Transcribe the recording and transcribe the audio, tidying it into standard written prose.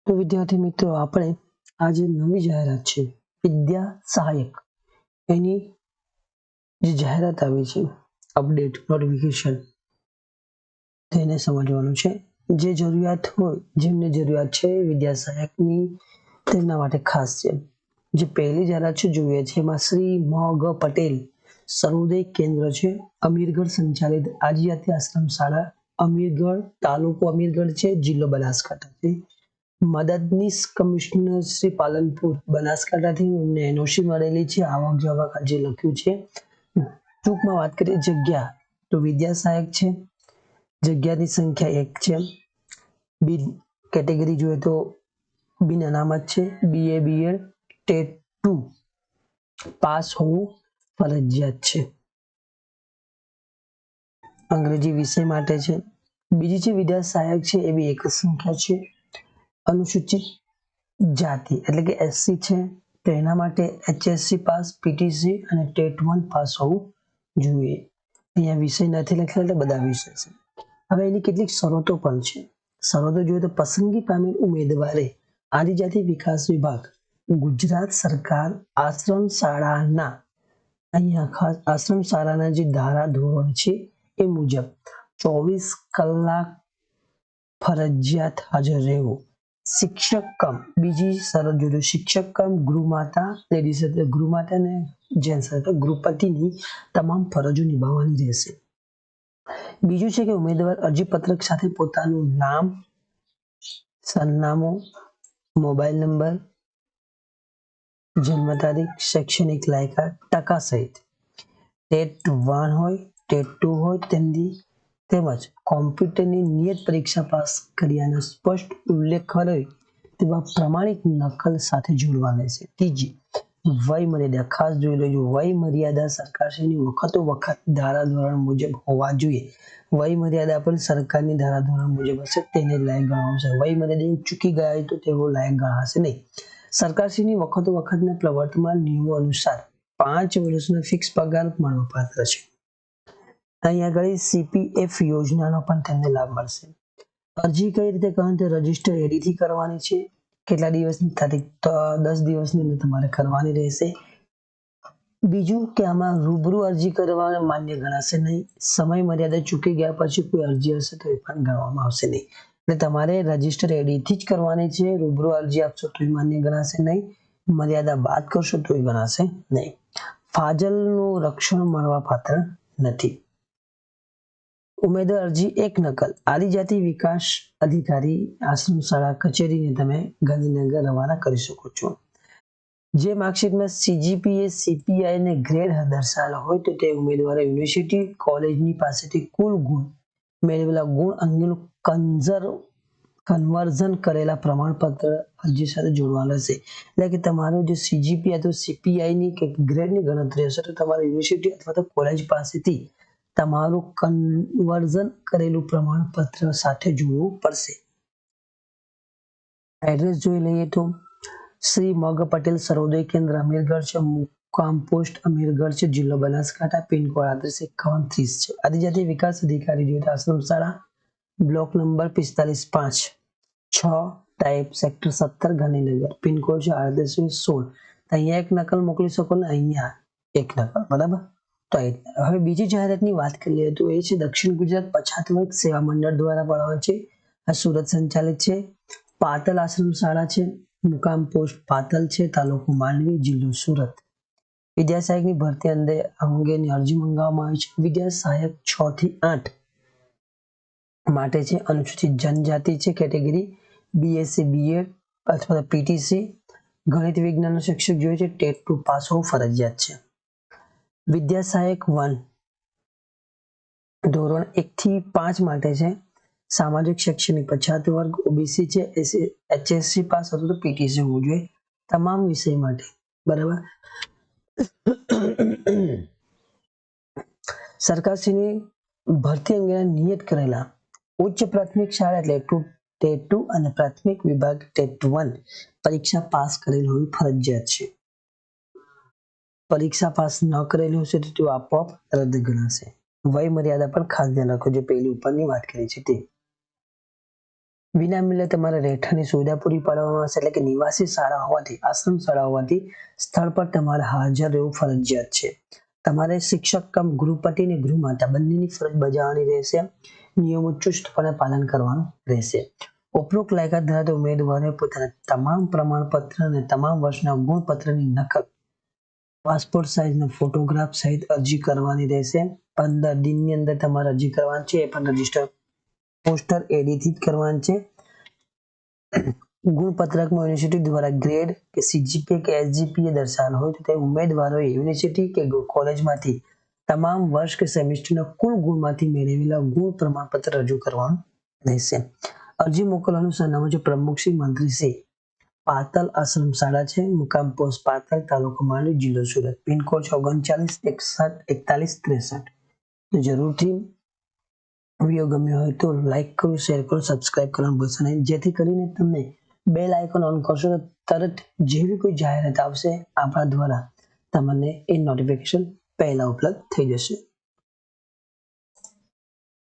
તો વિદ્યાર્થી મિત્રો આપણે આજે નવી જાહેરાત છે વિદ્યા સહાયક એની જે જાહેરાત આવી છે અપડેટ નોટિફિકેશન તેને સમજવાનું છે। જે જરૂરિયાત હોય જેમને જરૂરિયાત છે વિદ્યા સહાયકની તેમના માટે ખાસ છે। જે પહેલી જાહેરાત છે જોઈએ છે એમાં શ્રી મ.ગ. પટેલ સર્વોદય કેન્દ્ર છે અમીરગઢ સંચાલિત આદિજાતિ આશ્રમ શાળા અમીરગઢ તાલુકો અમીરગઢ છે જિલ્લો બનાસકાંઠા છે। મદદનીશ કમિશનર શ્રી પાલનપુર બનાસકાંઠાથી એમને એનઓસી મળેલી છે। આવક જાવક જે લખ્યું છે ટૂંકમાં વાત કરીએ જગ્યા તો વિદ્યા સહાયક છે જગ્યાની સંખ્યા 1 છે। બી કેટેગરી જોઈએ તો બિન અનામત છે બીએ બીએડ ટેટ 2 પાસ હોવું ફરજિયાત છે। અંગ્રેજી વિષય માટે છે। બીજી છે વિદ્યા સહાયક છે એ બી એક જ સંખ્યા છે। અનુસૂચિત જાતિ એટલે કે એસસી છે તો એના માટે એચએસસી પાસ પીટીસી અને ટેટ 1 પાસ હોવું જોઈએ। અહીંયા વિષય નથી લખેલા એટલે બધા વિષય છે। હવે એની કેટલીક શરતો પણ છે। શરતો જોઈએ તો પસંદગી પામેલ ઉમેદવારે આદિજાતિ વિકાસ વિભાગ ગુજરાત સરકાર આશ્રમ શાળાના અહીંયા ખાસ આશ્રમ શાળાના જે ધારા ધોરણ છે એ મુજબ 24 કલાક ફરજિયાત હાજર રહેવું। શિક્ષક કમ બીજી શરત જોઈએ શિક્ષક કમ ગૃહમાતા લેડીઝ એટલે ગૃહમાતા ને જેન્ટ્સ એટલે ગૃહપતિની તમામ ફરજો નિભાવવાની રહેશે। બીજું છે કે ઉમેદવાર અરજી પત્રક સાથે પોતાનું નામ સરનામું મોબાઈલ નંબર જન્મ તારીખ શૈક્ષણિક લાયકાત ટકા સહિત ટેટ 1 હોય ટેટ 2 હોય તેમજ કોમ્પ્યુટરની નિયત પરીક્ષા પાસ કર્યાનો સ્પષ્ટ ઉલ્લેખ હોય તેવા પ્રમાણિત નકલ સાથે જોડવાના છે। ત્રીજી વય મર્યાદા ખાસ જોઈ લેજો વય મર્યાદા સરકારશ્રીની વખતો વખત ધારા ધોરણ મુજબ હોવા જોઈએ। વય મર્યાદા પણ સરકારની ધારા ધોરણ મુજબ હશે તેને લાયક ગણાવશે। વય મર્યાદા ચૂકી ગયા હોય તો તેઓ લાયક ગણાશે નહીં। સરકારશ્રીની વખતો વખતના પ્રવર્તમાન નિયમો અનુસાર 5 વર્ષનો ફિક્સ પગાર મળવાપાત્ર છે। અહીં આગળ સીપીએફ યોજનાનો પણ તેમને લાભ મળશે। અરજી કઈ રીતે કરવાની તે રજીસ્ટર એડીથી કરવાની છે। કેટલા દિવસની તારીખ તો 10 દિવસની અંદર તમારે કરવાની રહેશે। બીજું કે આમાં રૂબરૂ અરજી કરવા માન્ય ગણાશે નહીં। સમય મર્યાદા ચૂકી ગયા પછી કોઈ અરજી હશે તો એ પણ ગણવામાં આવશે નહીં। એટલે તમારે રજીસ્ટર એડીથી જ કરવાની છે। રૂબરૂ અરજી આપશો તો માન્ય ગણાશે નહીં। મર્યાદા બાદ કરશો તો ગણાશે નહીં। ફાજલનું રક્ષણ મળવા પાત્ર નથી। ઉમેદવાર અરજી એક નકલ આદિજાતિ વિકાસ અધિકારી આશ્રમ શાળા કચેરીને તમે ગાંધીનગર રવાના કરી શકો છો। જે માર્કશીટમાં સીજીપીએ સીપીઆઈ ને ગ્રેડ દર્શાવેલા હોય તો તે ઉમેદવારે યુનિવર્સિટી કોલેજની પાસેથી કુલ ગુણ મેળવેલા ગુણ અંગેનું કન્વર્ઝન કરેલા પ્રમાણપત્ર અરજી સાથે જોડવાનું રહેશે। એટલે કે તમારું જે સીજીપી અથવા સીપીઆઈ ની કે ગ્રેડની ગણતરી હશે તો તમારે યુનિવર્સિટી અથવા તો કોલેજ પાસેથી તમારું કન્વર્ઝન કરેલું પ્રમાણપત્ર સાથે જોડવું પડશે। એડ્રેસ જોઈ લઈએ તો શ્રી મ.ગ. પટેલ સર્વોદય કેન્દ્ર અમીરગઢ છે મુકામ પોસ્ટ અમીરગઢ છે જિલ્લો બનાસકાંઠા પિનકોડ 385130 છે। આદિજાતિ વિકાસ અધિકારી જોઈએ આશ્રમ શાળા block number 45 6 type sector 17 Gandhinagar pincode છે 3816। અહીંયા એક નકલ મોકલી શકો ને અહીંયા એક નકલ બરાબર। તો હવે બીજી જાહેરાતની વાત કરીએ તો એ છે દક્ષિણ ગુજરાત પછાત વર્ગ સેવા મંડળ દ્વારા પડાવવામાં છે। આ સુરત સંચાલિત છે। પાતલ આશ્રમ શાળા છે મુકામ પોસ્ટ પાતલ છે તાલુકો માંડવી જિલ્લો સુરત। વિદ્યા સહાયકની ભરતી અંગેની અરજી મંગાવવામાં આવી છે। વિદ્યા સહાયક 6 થી 8 માટે છે। અનુસૂચિત જનજાતિ છે કેટેગરી બીએસસી બીએડ અથવા પીટીસી ગણિત વિજ્ઞાનનો શિક્ષક જોઈએ છે ટેટ 2 પાસ હોવું ફરજિયાત છે। વિદ્યા સહાયક 1 ધોરણ 1 થી 5 માટે છે। સામાજિક શૈક્ષણિક પછાત વર્ગ ઓબીસી છે એચએસસી પાસ અથવા તો પીટીસી હોવું જોઈએ તમામ વિષય માટે બરાબર। સરકારશ્રીની ભરતી અંગેના નિયત કરેલા ઉચ્ચ પ્રાથમિક શાળા એટલે ટેટ 2 અને પ્રાથમિક વિભાગ ટેટ 1 પરીક્ષા પાસ કરેલ હોવી ફરજિયાત છે। પરીક્ષા પાસ ન કરેલી હશે તો તે આપોઆપ રદ ગણાશે। વય મર્યાદા પર ખાસ ધ્યાન રાખો જે પહેલી ઉપરની વાત કરી છે તે। વિનામૂલ્યે તમારે રહેઠાણની સુવિધા પૂરી પાડવામાં આવશે, એટલે કે નિવાસી શાળા હોવાથી, આશ્રમ શાળા હોવાથી સ્થળ પર તમારે હાજર રહેવું ફરજિયાત છે. તમારે શિક્ષક કમ ગૃહપતિ અને ગૃહમાતા બંનેની ફરજ બજાવવાની રહેશે. નિયમો ચુસ્તપણે પાલન કરવાનું રહેશે. ઉપરોક્ત લાયકાત ધરાવતા ઉમેદવારોએ પોતાના તમામ પ્રમાણપત્ર અને તમામ વર્ષના ગુણપત્રની નકલ પાસપોર્ટ સાઇઝના ફોટોગ્રાફ સહિત અરજી કરવાની રહેશે. 15 દિનની અંદર તમારે અરજી કરવાની છે. એ પણ રજીસ્ટર પોસ્ટર એડીથી જ કરવાનું છે. ગુણપત્રકમાં યુનિવર્સિટી દ્વારા ગ્રેડ કે સીજીપીએ કે એસજીપીએ દર્શાવેલ હોય તો તે ઉમેદવારોએ યુનિવર્સિટી કે કોલેજમાંથી તમામ વર્ષ કે સેમેસ્ટરના કુલ ગુણમાંથી મેળવેલા ગુણ પ્રમાણપત્ર રજૂ કરવાનું રહેશે. અરજી મોકલવાનું સરનામું છે પ્રમુખ શ્રી મંત્રી શ્રી, પાતલ આશ્રમ શાળા છે, મુકામ પોસ્ટ પાતલ, તાલુકો માંડવી, જિલ્લો સુરત, પિનકોડ 39 61 41 63. તો જરૂરથી વિડીયો ગમ્યો હોય તો લાઈક કરો, શેર કરો, સબસ્ક્રાઇબ કરવાનું ભૂલશો નહીં, જેથી કરીને તમને બેલ આઇકોન ઓન કરશો તો તરત જેવી કોઈ જાહેરાત આવશે આપણા દ્વારા તમને એ નોટિફિકેશન પહેલા ઉપલબ્ધ થઈ જશે.